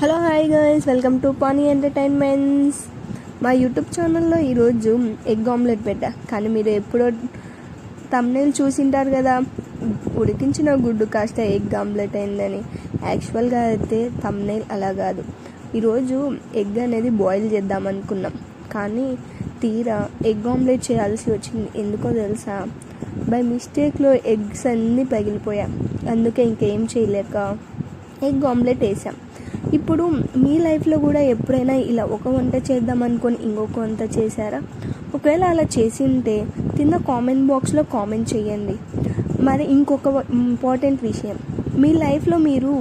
Hello hi guys, welcome to pani entertainments. మా YouTube ఛానల్లో ఈరోజు ఎగ్ ఆమ్లెట్ పెట్టా. కానీ మీరు ఎప్పుడో థంబ్నెయిల్ చూసింటారు కదా, ఉడికించిన గుడ్డు కాస్త ఎగ్ ఆమ్లెట్ అయిందని. యాక్చువల్గా అయితే థంబ్నెయిల్ అలా కాదు. ఈరోజు ఎగ్ అనేది బాయిల్ చేద్దాం అనుకున్నాం, కానీ తీరా ఎగ్ ఆమ్లెట్ చేయాల్సి వచ్చింది. ఎందుకో తెలుసా, బై మిస్టేక్లో ఎగ్స్ అన్నీ పగిలిపోయా. అందుకే ఇంకేం చేయలేక ఎగ్ ఆమ్లెట్ వేసాం. ఇప్పుడు మీ లైఫ్లో కూడా ఎప్పుడైనా ఇలా ఒక వంట చేద్దాం అనుకొని ఇంకొక వంట చేశారా? ఒకవేళ అలా చేసి ఉంటే కింద కామెంట్ బాక్స్లో కామెంట్ చేయండి. మరి ఇంకొక ఇంపార్టెంట్ విషయం, మీ లైఫ్లో మీరు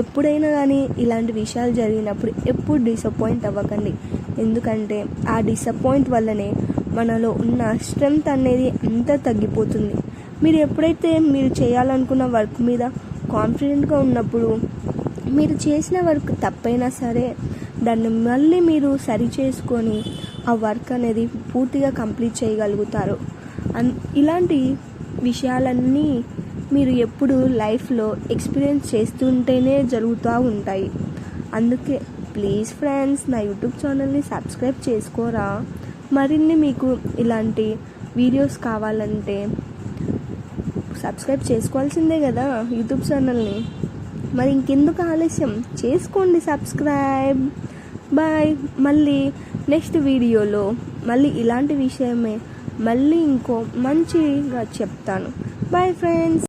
ఎప్పుడైనా కానీ ఇలాంటి విషయాలు జరిగినప్పుడు ఎప్పుడు డిసప్పాయింట్ అవ్వకండి. ఎందుకంటే ఆ డిసప్పాయింట్ వల్లనే మనలో ఉన్న స్ట్రెంగ్త్ అనేది అంతా తగ్గిపోతుంది. మీరు ఎప్పుడైతే మీరు చేయాలనుకున్న వర్క్ మీద కాన్ఫిడెంట్గా ఉన్నప్పుడు, మీరు చేసిన వర్క్ తప్పైనా సరే దాన్ని మళ్ళీ మీరు సరి చేసుకొని ఆ వర్క్ అనేది పూర్తిగా కంప్లీట్ చేయగలుగుతారు. ఇలాంటి విషయాలన్నీ మీరు ఎప్పుడు లైఫ్లో ఎక్స్పీరియన్స్ చేస్తుంటేనే జరుగుతూ ఉంటాయి. అందుకే ప్లీజ్ ఫ్రెండ్స్, నా యూట్యూబ్ ఛానల్ని సబ్స్క్రైబ్ చేసుకోరా. మరిన్ని మీకు ఇలాంటి వీడియోస్ కావాలంటే సబ్స్క్రైబ్ చేసుకోవాల్సిందే కదా యూట్యూబ్ ఛానల్ని. మరి ఇంకెందుకు ఆలస్యం, చేసుకోండి సబ్స్క్రైబ్. బాయ్. మళ్ళీ నెక్స్ట్ వీడియోలో మళ్ళీ ఇలాంటి విషయమే మళ్ళీ ఇంకో మంచిగా చెప్తాను. Bye friends.